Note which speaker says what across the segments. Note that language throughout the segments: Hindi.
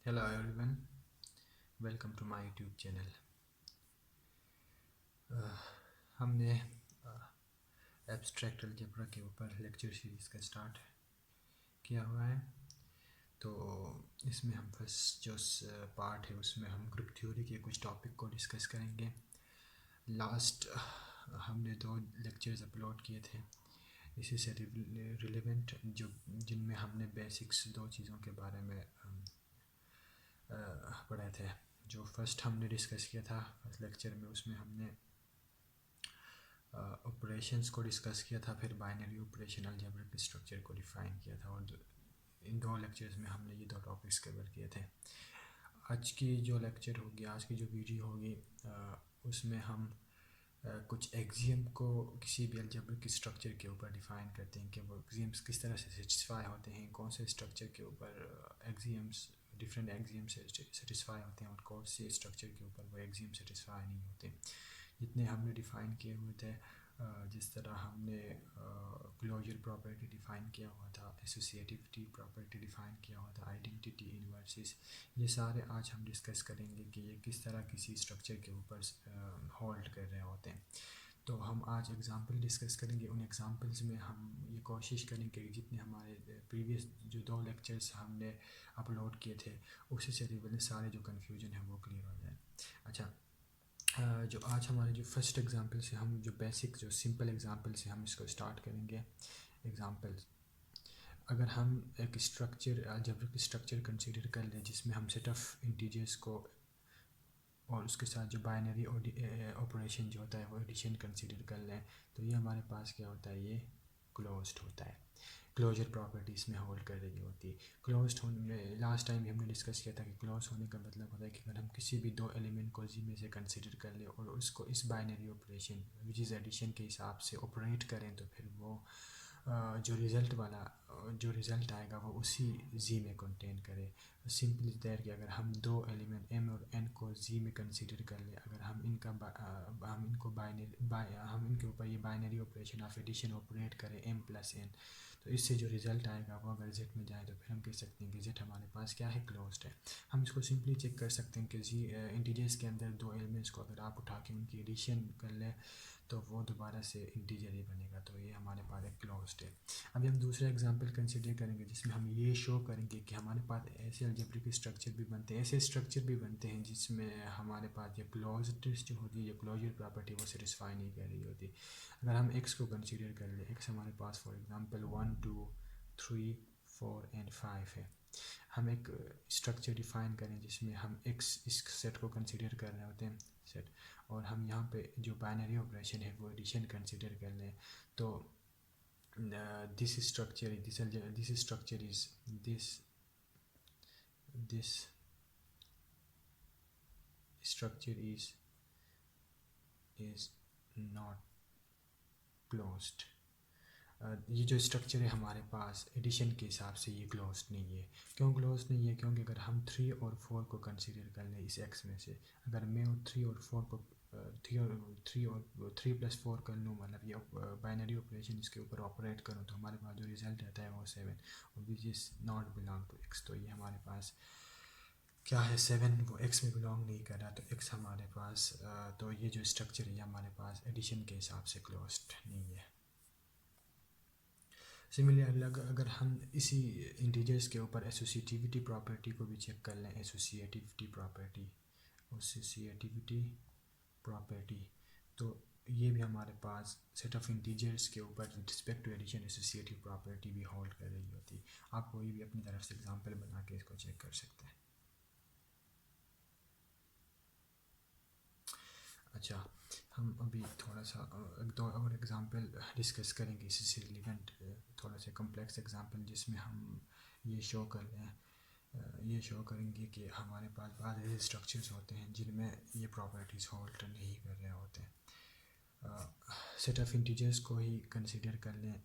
Speaker 1: Hello everyone, welcome to my YouTube channel. हमने एब्स्ट्रैक्ट अलजेब्रा के ऊपर लेक्चर सीरीज़ का स्टार्ट किया हुआ है। तो इसमें हम फर्स्ट जो पार्ट है उसमें हम ग्रुप थ्योरी के कुछ टॉपिक को डिस्कस करेंगे। लास्ट हमने 2 लेक्चर्स अपलोड किए थे इसी से रिलेवेंट जिनमें हमने बेसिक्स 2 चीज़ों के बारे में पढ़े थे। जो फर्स्ट हमने डिस्कस किया था फर्स्ट लेक्चर में, उसमें हमने ऑपरेशंस को डिस्कस किया था, फिर बाइनरी ऑपरेशन अलजेब्रिक स्ट्रक्चर को डिफ़ाइन किया था, और इन 2 लेक्चर्स में हमने ये 2 टॉपिक्स कवर किए थे। आज की जो लेक्चर होगी, आज की जो वीडियो होगी, उसमें हम कुछ एक्सियम को किसी भी अलजेब्रिक स्ट्रक्चर के ऊपर डिफ़ाइन करते हैं कि वो एक्सियम्स किस तरह से सेटिस्फाई होते हैं, कौन से स्ट्रक्चर के ऊपर एक्सियम्स डिफरेंट एक्सियम से सेटिस्फाई होते हैं और कौन से स्ट्रक्चर के ऊपर वो एक्सियम सेटिस्फाई नहीं होते। जितने हमने डिफ़ाइन किए हुए थे, जिस तरह हमने क्लोजर प्रॉपर्टी डिफ़ाइन किया हुआ था, एसोसिएटिविटी प्रॉपर्टी डिफ़ाइन किया हुआ था, आइडेंटिटी इन्वर्सिस, ये सारे आज हम डिस्कस करेंगे कि ये किस तरह किसी स्ट्रक्चर के ऊपर होल्ड कर रहे होते हैं। तो हम आज एग्ज़ाम्पल डिस्कस करेंगे। उन एग्ज़ाम्पल्स में हम ये कोशिश करेंगे कि जितने हमारे प्रीवियस जो 2 लेक्चर्स हमने अपलोड किए थे उससे से रिलेटेड सारे जो कन्फ्यूजन है वो क्लियर हो जाए। अच्छा, जो आज हमारे जो फर्स्ट एग्जांपल से हम जो बेसिक जो सिंपल एग्जांपल से हम इसको स्टार्ट करेंगे। एग्जांपल्स, अगर हम एक स्ट्रक्चर अलजेब्रिक स्ट्रक्चर कंसीडर कर लें जिसमें हम सेट ऑफ इंटीजर्स को और उसके साथ जो बाइनरी ऑपरेशन जो होता है वो एडिशन कंसीडर कर लें, तो ये हमारे पास क्या होता है, ये क्लोज्ड होता है। क्लोजर प्रॉपर्टी इसमें होल्ड कर रही होती है। क्लोज्ड होने में लास्ट टाइम भी हमने डिस्कस किया था कि क्लोज होने का मतलब होता है कि अगर हम किसी भी 2 एलिमेंट को जी में से कंसीडर कर लें और उसको इस binary operation which is addition के हिसाब से ऑपरेट करें, तो फिर वो जो रिज़ल्ट आएगा वो उसी जी में कंटेन करे। सिंपली दैट कि अगर हम 2 एलिमेंट m और n को जी में कंसीडर कर ले, अगर हम हम इनके ऊपर ये binary operation of addition operate करें m प्लस n, तो इससे जो रिज़ल्ट आएगा वो अगर z में जाए तो फिर हम कह सकते हैं कि z हमारे पास क्या है, क्लोज्ड है। हम इसको सिंपली चेक कर सकते हैं कि जी इंटीजर्स के अंदर 2 एलिमेंट्स को अगर आप उठा के उनकी एडिशन कर लें तो वो दोबारा से इंटीजर ही बनेगा, तो ये हमारे पास एक क्लोज्ड है। अभी हम दूसरा एग्जांपल कंसिडर करेंगे जिसमें हम ये शो करेंगे कि हमारे पास ऐसे अलजेब्रिक स्ट्रक्चर भी बनते हैं, ऐसे स्ट्रक्चर भी बनते हैं जिसमें हमारे पास ये क्लोज्ड जो होती है, ये क्लोजर प्रॉपर्टी वो सेटिस्फाई नहीं कर रही होती। अगर हम x को कंसिडर कर लें, x हमारे पास फॉर एग्जांपल 1 2 3 4 एंड 5 है। हम एक स्ट्रक्चर डिफाइन करें जिसमें हम x इस सेट को कंसिडर कर रहे होते हैं सेट, और हम यहाँ पे जो बाइनरी ऑपरेशन है वो एडिशन कंसिडर कर लें, तो this structure is this structure is not closed। ये जो स्ट्रक्चर है हमारे पास एडिशन के हिसाब से ये क्लोज्ड नहीं है। क्यों क्लोज्ड नहीं है? क्योंकि अगर हम 3 और 4 को कंसीडर कर लें इस x में से, अगर मैं 3 और 4 को 3 प्लस 4 कर लूँ, मतलब ये बाइनरी ऑपरेशन इसके ऊपर ऑपरेट करूँ, तो हमारे पास जो रिजल्ट आता है वो 7, और which is not belong to x। तो ये हमारे पास क्या है, 7 वो x में बिलोंग नहीं कर रहा, तो x हमारे पास तो ये जो स्ट्रक्चर है हमारे पास एडिशन के हिसाब से क्लोज्ड नहीं है। सिमिलरली अगर हम इसी इंटीजर्स के ऊपर एसोसिएटिविटी प्रॉपर्टी को भी चेक कर लें, एसोसिएटिविटी प्रॉपर्टी, तो ये भी हमारे पास सेट ऑफ इंटीजर्स के ऊपर respect to addition associative property भी होल्ड कर रही होती। आप कोई भी अपनी तरफ से एग्जांपल बना के इसको चेक कर सकते हैं। अच्छा, हम अभी थोड़ा सा एक 2 और एग्जांपल डिस्कस करेंगे इससे रिलेवेंट, थोड़ा सा कम्प्लेक्स एग्जांपल जिसमें हम ये शो करेंगे कि हमारे पास बाद ऐसे स्ट्रक्चर्स होते हैं जिनमें ये प्रॉपर्टीज़ होल्ड नहीं कर रहे होते हैं। सेट ऑफ इंटीजर्स को ही कंसीडर कर लें,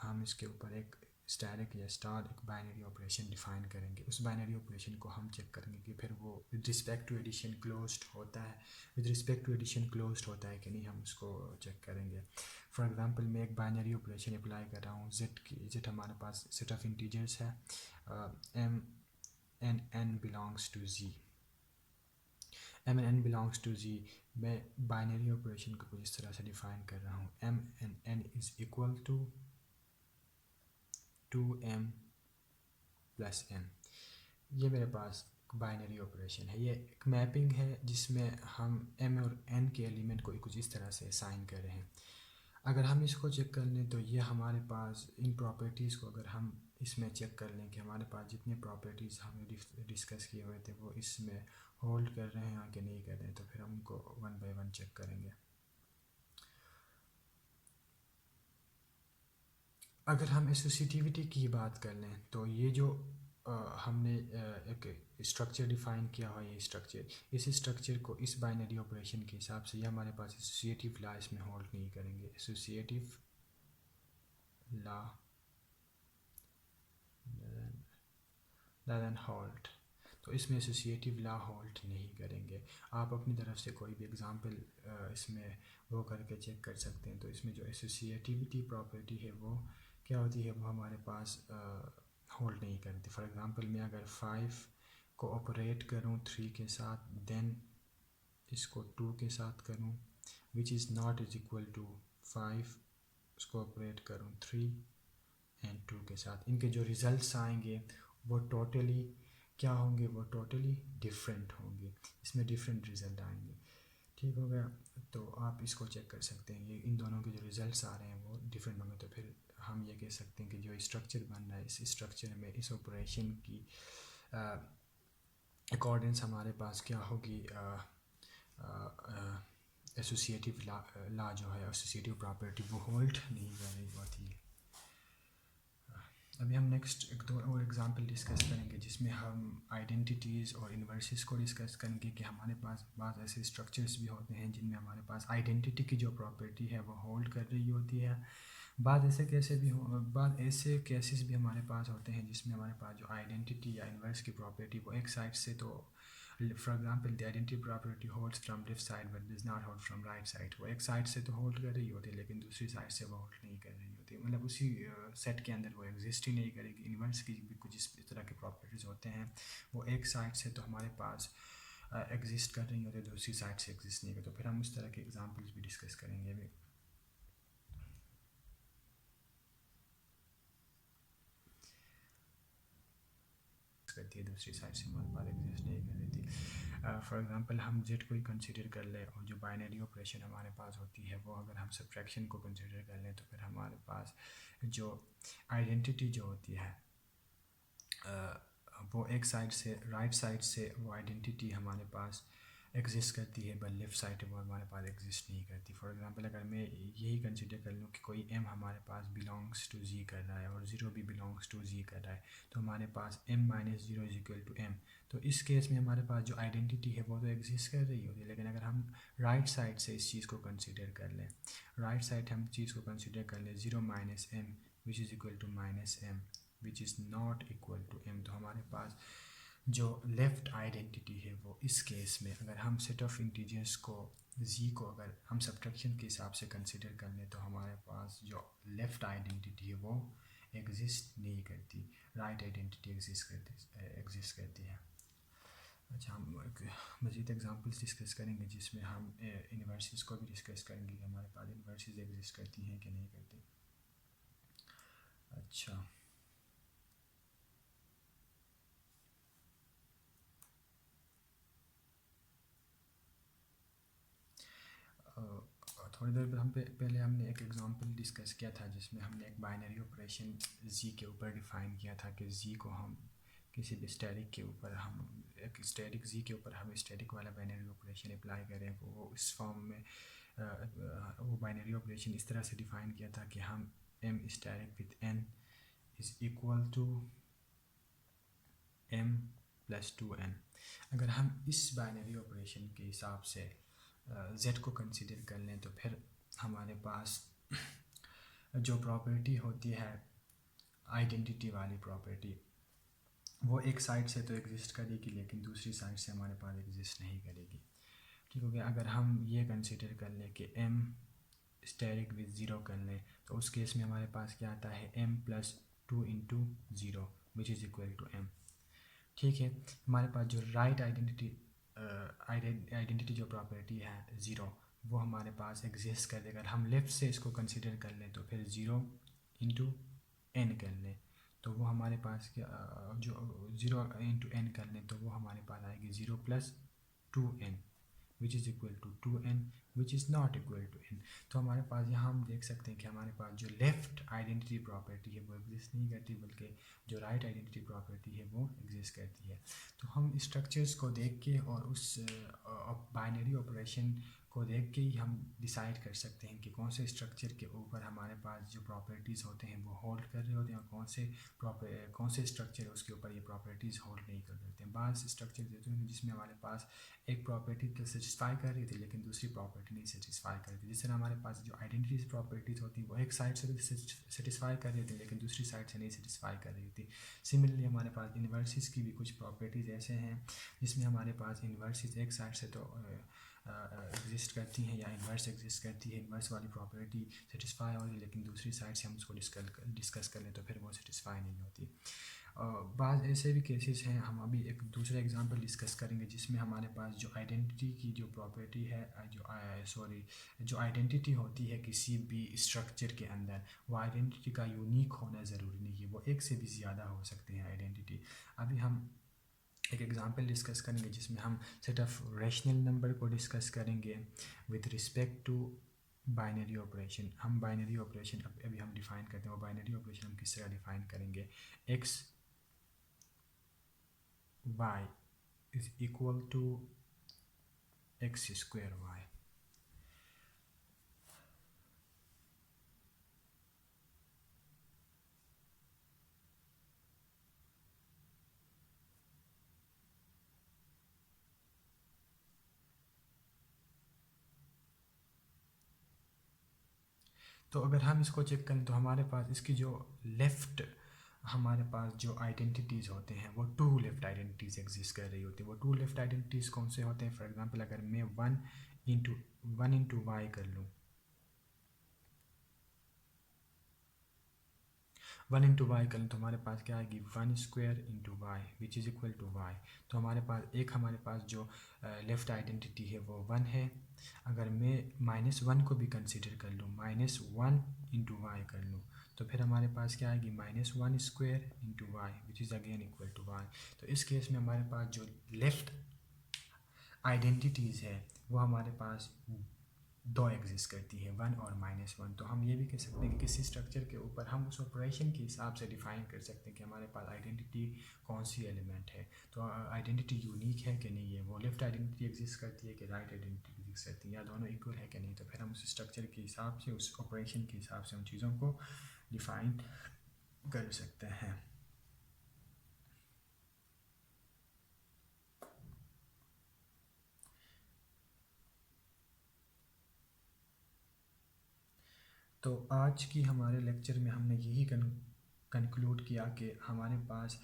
Speaker 1: हम इसके ऊपर एक स्टैटिक या स्टार एक बाइनरी ऑपरेशन डिफाइन करेंगे। उस बाइनरी ऑपरेशन को हम चेक करेंगे कि फिर वो with respect to addition closed होता है, कि नहीं, हम उसको चेक करेंगे। फॉर एग्जांपल मैं एक बाइनरी ऑपरेशन अप्लाई कर रहा हूँ, जेड हमारे पास सेट ऑफ इंटीजर्स है m n n belongs to G, m N n belongs to G, मैं बाइनरी ऑपरेशन को कुछ इस तरह से डिफाइन कर रहा हूँ। M N N is equal to M plus N. ये मेरे पास बाइनरी ऑपरेशन है, ये एक मैपिंग है जिसमें हम एम और एन के एलिमेंट को कुछ इस तरह से असाइन कर रहे हैं। अगर हम इसको चेक कर लें तो ये हमारे पास इन प्रॉपर्टीज़ को अगर हम इसमें चेक कर लें कि हमारे पास जितने प्रॉपर्टीज़ हमने डिस्कस किए हुए थे वो इसमें होल्ड कर रहे हैं या कि नहीं कर रहे हैं, तो फिर हम उनको वन बाय वन चेक करेंगे। अगर हम एसोसिएटिविटी की बात कर लें तो ये जो हमने एक स्ट्रक्चर डिफाइन किया हुआ है, ये स्ट्रक्चर, इस स्ट्रक्चर को इस बाइनरी ऑपरेशन के हिसाब से ये हमारे पास एसोसिएटिव लॉ इसमें होल्ड नहीं करेंगे। एसोसिएटिव लॉ देन होल्ड, तो इसमें एसोसिएटिव लॉ होल्ड नहीं करेंगे। आप अपनी तरफ से कोई भी एग्जांपल इसमें वो करके चेक कर सकते हैं। तो इसमें जो एसोसिएटिविटी प्रॉपर्टी है वो क्या होती है, वो हमारे पास होल्ड नहीं करती। फॉर एग्जांपल मैं अगर 5 को ऑपरेट करूं 3 के साथ, देन इसको 2 के साथ करूं which is not is equal to 5, उसको ऑपरेट करूं 3 एंड 2 के साथ, इनके जो रिज़ल्ट्स आएंगे वो टोटली क्या होंगे, वो टोटली डिफरेंट होंगे, इसमें डिफरेंट रिज़ल्ट आएंगे। ठीक हो गया, तो आप इसको चेक कर सकते हैं, ये इन दोनों के जो रिज़ल्ट्स आ रहे हैं वो डिफरेंट होंगे। तो फिर हम ये कह सकते हैं कि जो स्ट्रक्चर बन रहा है, इस स्ट्रक्चर में इस ऑपरेशन की अकॉर्डेंस हमारे पास क्या होगी, एसोसिएटिव लॉ जो है, एसोसिएटिव प्रॉपर्टी वो होल्ड नहीं कर रही होती है। अभी हम नेक्स्ट एक दो और एग्जांपल डिस्कस करेंगे जिसमें हम आइडेंटिटीज़ और इन्वर्सेस को डिस्कस करेंगे कि हमारे पास बात ऐसे स्ट्रक्चर्स भी होते हैं जिनमें हमारे पास आइडेंटिटी की जो प्रॉपर्टी है वो होल्ड कर रही होती है। बाद ऐसे केसेस भी हमारे पास होते हैं जिसमें हमारे पास जो आइडेंटिटी या इन्वर्स की प्रॉपर्टी वो एक साइड से, तो for example the identity property holds from left side but does not hold from right side, वो एक साइड से तो होल्ड कर रही होती है लेकिन दूसरी साइड से वो होल्ड नहीं कर रही होती, मतलब उसी सेट के अंदर वो एग्जिस्ट ही नहीं करेगी। इन्वर्स की भी कुछ इस तरह के प्रॉपर्टीज़ होते हैं, वो एक साइड से तो हमारे पास एग्जिस्ट कर रही होती है, दूसरी साइड से एग्जिस्ट नहीं करती। तो फिर हम उस तरह के एग्जाम्पल्स भी डिस्कस करेंगे अभी। करती है, दूसरी साइड से हमारे पास एग्जिस्ट नहीं कर रही थी। फॉर एग्जांपल हम जेड को ही कंसीडर कर लें और जो बाइनरी ऑपरेशन हमारे पास होती है वो अगर हम सब्ट्रैक्शन को कंसीडर कर लें तो फिर हमारे पास जो आइडेंटिटी जो होती है वो एक साइड से, राइट साइड से वो आइडेंटिटी हमारे पास एग्जिस्ट करती है, बट लेफ़्ट साइड वो हमारे पास एग्जिस्ट नहीं करती। फॉर एग्जांपल अगर मैं यही कंसीडर कर लूँ कि कोई m हमारे पास बिलोंग्स टू z कर रहा है और 0 भी बिलोंग्स टू z कर रहा है, तो हमारे पास m minus 0 is equal to m, तो इस केस में हमारे पास जो आइडेंटिटी है वो तो एग्जिस्ट कर रही होती है। लेकिन अगर हम राइट साइड से इस चीज़ को कंसिडर कर लें, राइट साइड हम चीज़ को कंसिडर कर लें 0 minus m which is equal to minus m which is not equal to m, तो हमारे पास जो लेफ़्ट आइडेंटिटी है वो इस केस में अगर हम सेट ऑफ इंटीजर्स को z को अगर हम सब्ट्रैक्शन के हिसाब से कंसिडर कर लें तो हमारे पास जो लेफ़्ट आइडेंटिटी है वो एग्जिस्ट नहीं करती, राइट आइडेंटिटी एग्जिस्ट करती है। अच्छा, हम मज़ीद एग्जांपल्स डिस्कस करेंगे जिसमें हम इन्वर्सेस को भी डिस्कस करेंगे कि हमारे पास इन्वर्सेस एग्जिस्ट करती हैं कि नहीं करती। अच्छा, थोड़ी देर पहले हमने एक एग्जांपल डिस्कस किया था जिसमें हमने एक बाइनरी ऑपरेशन z के ऊपर डिफ़ाइन किया था कि z को हम किसी भी स्टैटिक के ऊपर, हम एक स्टैटिक z के ऊपर हम स्टैटिक वाला बाइनरी ऑपरेशन अप्लाई करें, वो इस फॉर्म में वो बाइनरी ऑपरेशन इस तरह से डिफ़ाइन किया था कि हम m static with n is equal to m plus 2n। अगर हम इस बाइनरी ऑपरेशन के हिसाब से z को कंसीडर कर लें तो फिर हमारे पास जो प्रॉपर्टी होती है आइडेंटिटी वाली प्रॉपर्टी वो एक साइड से तो एग्जिस्ट करेगी लेकिन दूसरी साइड से हमारे पास एग्जिस्ट नहीं करेगी। ठीक हो गया। अगर हम ये कंसीडर कर लें कि m स्टेरिक विद ज़ीरो कर लें तो उस केस में हमारे पास क्या आता है m plus 2 into zero which is equal to m। ठीक है। हमारे पास जो राइट आइडेंटिटी जो प्रॉपर्टी है ज़ीरो, वो हमारे पास एग्जिस्ट कर देगा। अगर हम लेफ़्ट से इसको कंसिडर कर लें तो फिर ज़ीरो इंटू एन कर लें तो वो हमारे पास क्या जो ज़ीरो इंटू एन कर लें तो वो हमारे पास आएगी zero plus two N which is equal to two N which is not equal to N. तो हमारे पास यहाँ हम देख सकते हैं कि हमारे पास जो लेफ़्ट आइडेंटिटी प्रॉपर्टी है वो एग्जिस्ट नहीं करती, बल्कि जो राइट आइडेंटिटी प्रॉपर्टी है वो एग्जिस्ट करती है। तो हम स्ट्रक्चर्स को देख के और उस बाइनरी ऑपरेशन को देख के ही हम डिसाइड कर सकते हैं कि कौन से स्ट्रक्चर के ऊपर हमारे पास जो प्रॉपर्टीज़ होते हैं वो होल्ड कर रहे होते हैं और कौन से स्ट्रक्चर है उसके ऊपर ये प्रॉपर्टीज़ होल्ड नहीं कर रहे होते हैं। बाज़ स्ट्रक्चर देते हैं जिसमें हमारे पास एक प्रॉपर्टी तो सेटिस्फाई कर रही थी लेकिन दूसरी प्रॉपर्टी नहीं सेटिस्फाई कर रही थी। जिस तरह हमारे पास जो आइडेंटिटीज प्रॉपर्टीज़ होती हैं वो एक साइड से सेटिस्फाई कर रही थी लेकिन दूसरी साइड से नहीं सेटिस्फाई कर रही थी। सिमिलरली हमारे पास इन्वर्सिस की भी कुछ प्रॉपर्टीज़ ऐसे हैं जिसमें हमारे पास इन्वर्सिस एक साइड से तो एग्जिस्ट करती हैं या इन्वर्स एग्जिस्ट करती है, इन्वर्स वाली प्रॉपर्टी सेटिस्फाई हो रही है लेकिन दूसरी साइड से हम उसको डिस्कस कर लें तो फिर वो सेटिस्फाई नहीं होती। बाद ऐसे भी केसेस हैं, हम अभी एक दूसरा एग्जांपल डिस्कस करेंगे जिसमें हमारे पास जो आइडेंटिटी की जो प्रॉपर्टी है जो आइडेंटिटी होती है किसी भी स्ट्रक्चर के अंदर, वो आइडेंटिटी का यूनिक होना ज़रूरी नहीं है, वो एक से भी ज़्यादा हो सकते हैं आइडेंटिटी। अभी हम एक एग्जांपल डिस्कस करेंगे जिसमें हम सेट ऑफ रैशनल नंबर को डिस्कस करेंगे with respect to binary operation. हम बाइनरी ऑपरेशन अभी हम डिफ़ाइन करते हैं, वो बाइनरी ऑपरेशन हम किस तरह डिफ़ाइन करेंगे। X y is equal to x square y। तो अगर हम इसको चेक करें तो हमारे पास इसकी जो लेफ़्ट हमारे पास जो आइडेंटिटीज़ होते हैं वो टू लेफ़्ट आइडेंटिटीज़ एग्जिस्ट कर रही होती है। वो टू लेफ़्ट आइडेंटिटीज़ कौन से होते हैं? फॉर एग्जांपल अगर मैं वन इंटू वाई कर लूँ, वन इंटू वाई करें तो हमारे पास क्या आएगी? One square into Y which is equal to Y. तो हमारे पास जो लेफ़्ट आइडेंटिटी है वो वन है। अगर मैं माइनस वन को भी कंसिडर कर लूँ, माइनस वन इंटू वाई कर लूँ तो फिर हमारे पास क्या आएगी? Minus one square into Y which is again equal to Y. तो इस केस में हमारे पास जो लेफ़्ट आइडेंटिटीज़ है वो हमारे पास दो एग्जिस्ट करती है, वन और माइनस वन। तो हम ये भी कह सकते हैं कि किसी स्ट्रक्चर के ऊपर हम उस ऑपरेशन के हिसाब से डिफ़ाइन कर सकते हैं कि हमारे पास आइडेंटिटी कौन सी एलिमेंट है। तो आइडेंटिटी यूनिक है कि नहीं है, वो लेफ़्ट आइडेंटिटी एग्जिस्ट करती है कि राइट आइडेंटिटी एग्जिस्ट करती है, या दोनों इक्वल है कि नहीं। तो फिर हम उस स्ट्रक्चर के हिसाब से, उस ऑपरेशन के हिसाब से उन चीज़ों को डिफ़ाइन कर सकते हैं। तो आज की हमारे लेक्चर में हमने यही कंक्लूड किया कि हमारे पास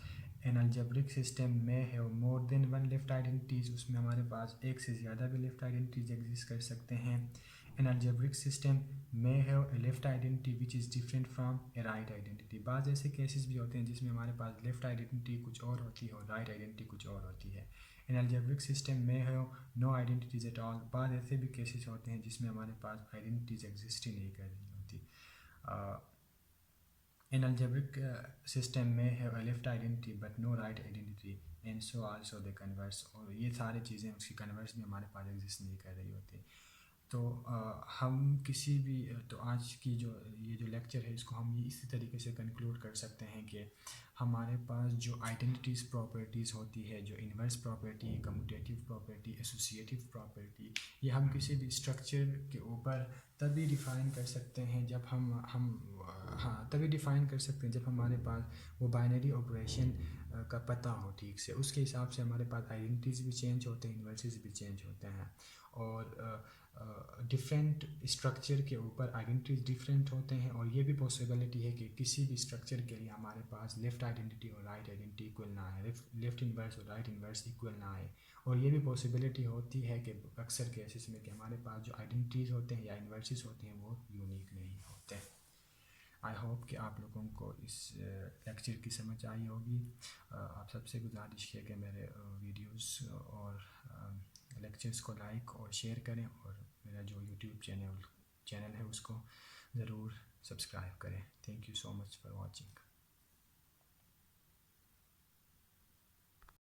Speaker 1: एन अलजेब्रिक सिस्टम में है more than one left identities, उसमें हमारे पास एक से ज़्यादा भी लेफ़्ट आइडेंटिटीज़ एग्जिस्ट कर सकते हैं। एन अलजेब्रिक सिस्टम में है a left identity which is different from a right identity. बाद ऐसे केसेस भी होते हैं जिसमें हमारे पास लेफ़्ट आइडेंटिटी कुछ और होती है और राइट आइडेंटिटी कुछ और होती है। इन अलजेब्रिक सिस्टम में है नो आइडेंटिटीज़ एट ऑल। बाद ऐसे भी केसेस होते हैं जिसमें हमारे पास आइडेंटिटीज़ एग्जिस्ट ही नहीं कर रही होती। In algebraic system may have a left identity but no right identity and so also the converse। और ये सारी चीज़ें उसकी कन्वर्स भी हमारे पास एग्जिस्ट नहीं कर रही होती। तो हम किसी भी तो आज की जो ये जो लेक्चर है इसको हम ये इसी तरीके से कंक्लूड कर सकते हैं कि हमारे पास जो आइडेंटिटीज़ प्रॉपर्टीज़ होती है, जो inverse property, commutative property, associative property, ये हम किसी भी स्ट्रक्चर के ऊपर तभी डिफ़ाइन कर सकते हैं जब तभी डिफ़ाइन कर सकते हैं जब हमारे पास वो बाइनरी ऑपरेशन का पता हो ठीक से। उसके हिसाब से हमारे पास आइडेंटिटीज़ भी चेंज होते हैं, इन्वर्सेस भी चेंज होते हैं, और डिफरेंट स्ट्रक्चर के ऊपर आइडेंटिटीज डिफरेंट होते हैं। और ये भी पॉसिबिलिटी है कि किसी भी स्ट्रक्चर के लिए हमारे पास लेफ़्ट आइडेंटिटी और राइट आइडेंटिटी इक्वल ना आए, लेफ़्ट इन्वर्स और राइट इन्वर्स इक्वल ना आए। और ये भी पॉसिबिलिटी होती है कि अक्सर केसेस में कि हमारे पास जो आइडेंटिटीज़ होते हैं या इन्वर्सेस होते हैं वो यूनिक नहीं होते। आई होप कि आप लोगों को इस लेक्चर की समझ आई होगी। आप सबसे गुजारिश है कि मेरे वीडियोस और लेक्चर्स को लाइक और शेयर करें, और मेरा जो यूट्यूब चैनल है उसको ज़रूर सब्सक्राइब करें। Thank you so much for watching.